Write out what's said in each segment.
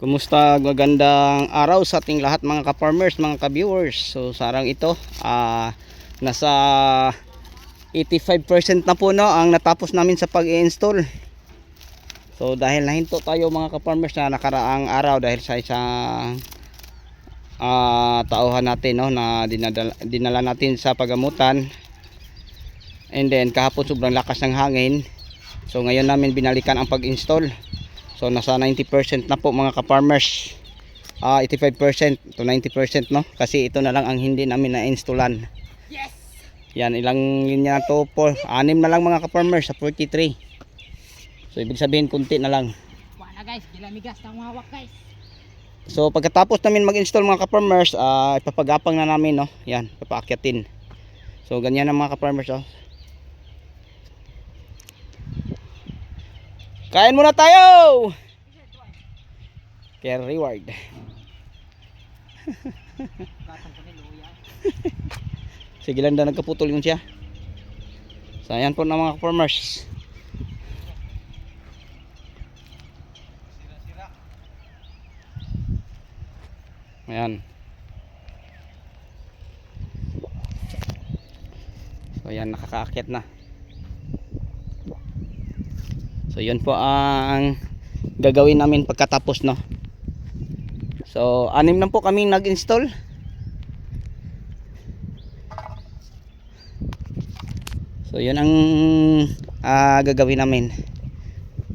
Kumusta, magandang araw sa ating lahat mga ka-farmers, mga ka-viewers. So sa araw ito, nasa 85% na po ang natapos namin sa pag-i-install. So dahil nahinto tayo mga ka-farmers na nakaraang araw dahil sa isang tauhan natin na dinala natin sa pagamutan. And then kahapon sobrang lakas ng hangin. So ngayon namin binalikan ang pag-install. So nasa 90% na po mga ka-farmers. 85% to 90% kasi ito na lang ang hindi namin na-installan. Yes! Yan, ilang linya na to po? 6 na lang mga ka-farmers sa 43. So ibig sabihin kunti na lang. Wala guys, kilamigas na umawak guys. So pagkatapos namin mag-install mga ka-farmers, ipapagapang na namin Yan, papaakyatin. So ganyan na mga ka-farmers Kain muna tayo! Care reward. Sige lang na nagkaputol yun siya. So ayan po na mga farmers. Ayan. So ayan, nakakaakyat na. So yun po ang gagawin namin pagkatapos So 6 lang po kaming nag-install. So yun ang gagawin namin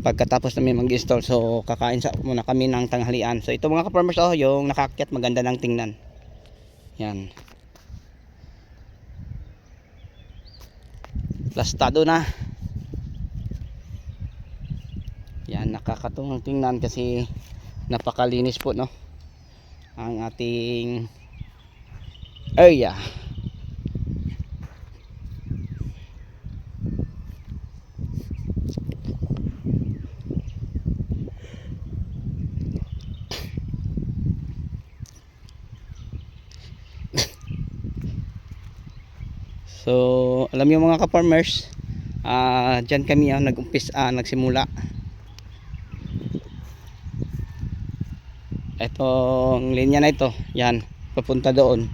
pagkatapos namin mag-install. So kakain muna kami ng tanghalian. So ito mga ka-farmers yung nakaakyat, maganda ng tingnan. Yan. Plastado na. Yan, nakakatuwang tingnan kasi napakalinis po ang ating area. So alam niyo mga ka-farmers, dyan kami nagsimula. Etong linya na ito, yan, papunta doon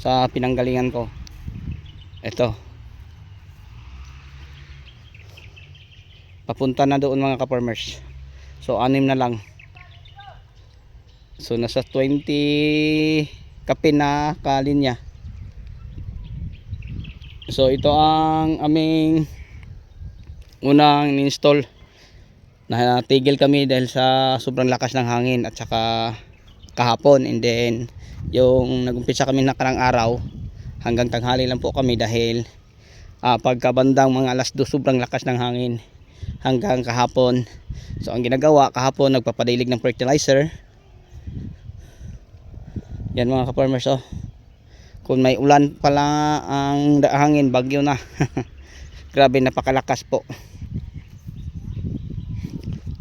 sa pinanggalingan ko. Ito papunta na doon mga ka-farmers. So 6 na lang. So nasa 20 kapin na kalinya. So ito ang aming unang install. Natigil kami dahil sa sobrang lakas ng hangin at saka kahapon, and then yung nagumpisa kami nakarang araw hanggang tanghali lang po kami dahil pagkabandang mga alas 2 sobrang lakas ng hangin hanggang kahapon. So ang ginagawa kahapon, nagpapadilig ng fertilizer. Yan mga ka-farmers kung may ulan pala ang hangin, bagyo na. Grabe, napakalakas po.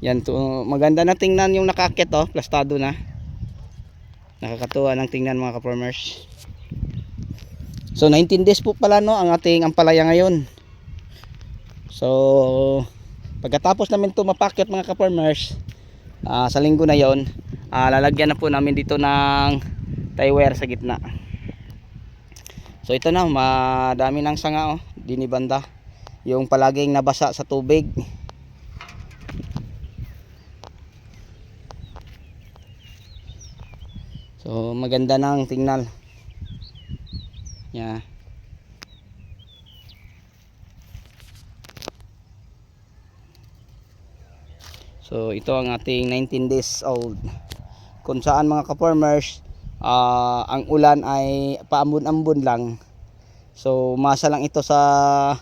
Yan to, maganda na tingnan yung nakaakyat plastado na. Nakakatuwa ng tingnan mga ka-farmers. So 19 days po pala ang ating ampalaya ngayon. So pagkatapos namin to mapakyat mga ka-farmers, sa linggo na yon, lalagyan na po namin dito ng tie wire sa gitna. So ito na, madami ng sanga dinibanda, yung palaging nabasa sa tubig. So maganda nang tingnan. Yeah. So ito ang ating 19 days old. Kung saan mga ka-farmers, ang ulan ay paambon-ambon lang. So masa lang ito sa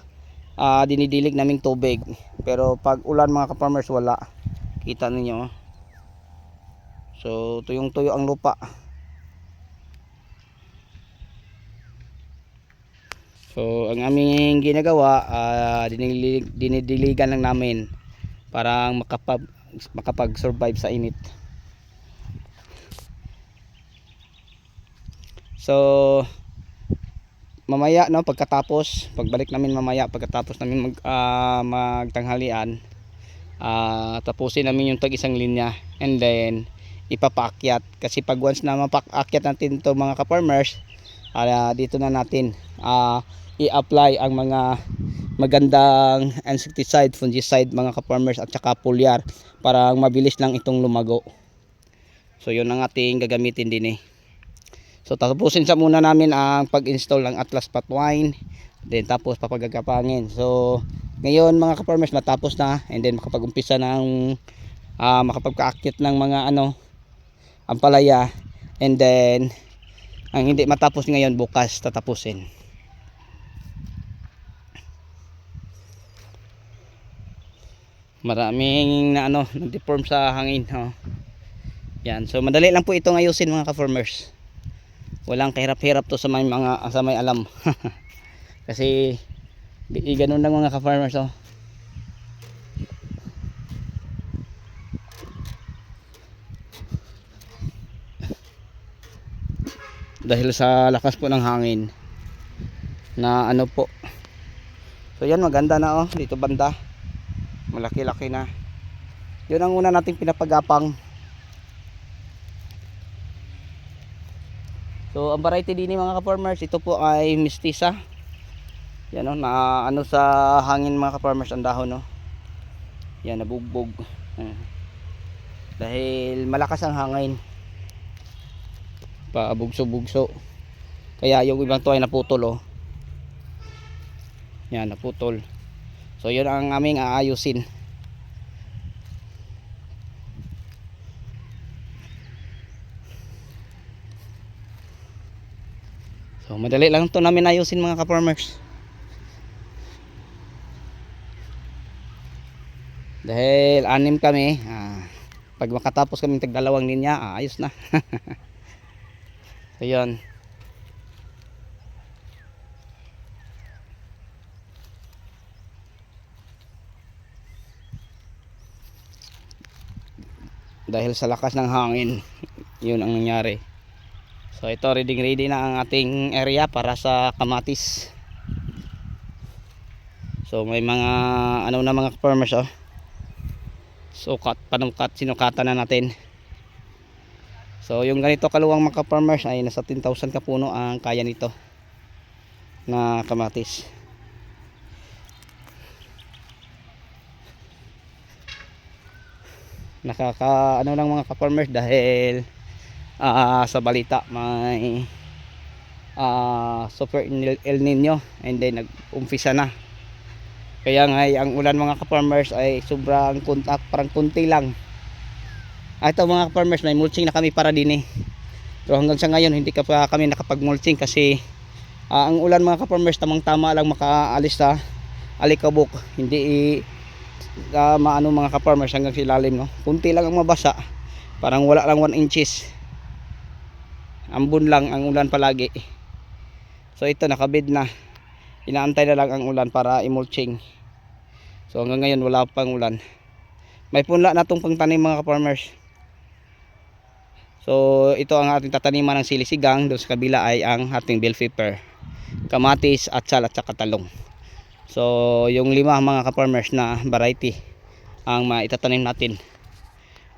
dinidilig naming tubig. Pero pag ulan mga ka-farmers, wala. Kita ninyo. So tuyong-tuyo ang lupa. So ang aming ginagawa, dinidiligan lang namin para makapag-survive sa init. So mamaya pagbalik namin mamaya pagkatapos namin magtanghalian, tapusin namin yung tag isang linya, and then ipapaakyat. Kasi pag once na mapaakyat natin to mga ka-farmers, dito na natin i-apply ang mga magandang insecticide, fungicide mga ka-farmers, at saka foliar para mabilis lang itong lumago. So yun ang ating gagamitin din eh. So tapusin sa muna namin ang pag-install ng Atlas Patwine, then tapos papagagapangin. So ngayon mga ka-farmers matapos na, and then makapag-umpisa ng makapagkaakyat ng mga ampalaya, and then ang hindi matapos ngayon bukas tatapusin. Maraming na-deform sa hangin. Yan, so madali lang po itong ayusin mga ka-farmers. Walang kahirap-hirap to sa may alam. Kasi ganun lang mga ka-farmers. Dahil sa lakas po ng hangin na po. So yan, maganda na dito banda. Malaki-laki na. Yun ang una nating pinapagapang. So ang variety din mga ka-farmers, ito po ay mestiza. Yan na sa hangin mga ka-farmers ang dahon Yan, nabugbog. Dahil malakas ang hangin. Pabugso-bugso. Kaya yung ibang to ay naputol Yan, naputol. So yun ang aming aayusin. So madali lang to namin ayusin mga ka-farmers. Dahil 6 kami, pag makatapos kami tag-2 linya, ayos na. So yun. Dahil sa lakas ng hangin, yun ang nangyari. So ito, ready na ang ating area para sa kamatis. So may mga na mga farmers sukat, panungkat, sinukatan na natin. So yung ganito kaluwang mga farmers ay nasa 10,000 kapuno ang kaya nito na kamatis. Nakaka lang mga ka-farmers dahil sa balita may super El Nino, and then nag-umpisa na. Kaya nga ang ulan mga ka-farmers ay sobrang parang kunti lang. Ito mga ka-farmers, may mulching na kami para din pero hanggang sa ngayon hindi pa kami nakapag-mulching kasi ang ulan mga ka-farmers tamang-tama lang makaalis sa alikabok. Hindi maano mga ka-farmers hanggang sa ilalim kunti lang ang mabasa, parang wala lang 1 inches. Ambon lang ang ulan palagi. So ito nakabid na, inaantay na lang ang ulan para i-mulching. So hanggang ngayon wala pang ulan. May punla na itong pangtanim mga ka-farmers. So ito ang ating tataniman ng sili-sigang. Doon sa kabila ay ang ating bell pepper, kamatis, atsal at saka talong. So yung 5 mga ka-farmers na variety ang maitatanim natin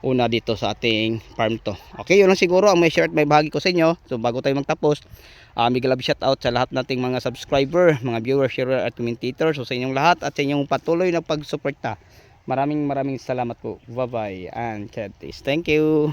una dito sa ating farm to. Okay, yun lang siguro ang may share at may bahagi ko sa inyo. So bago tayo magtapos, big love shout out sa lahat nating mga subscriber, mga viewers, sharer at commentators. So sa inyong lahat at sa inyong patuloy na pagsuporta, maraming salamat po. Bye bye and chat. Thank you.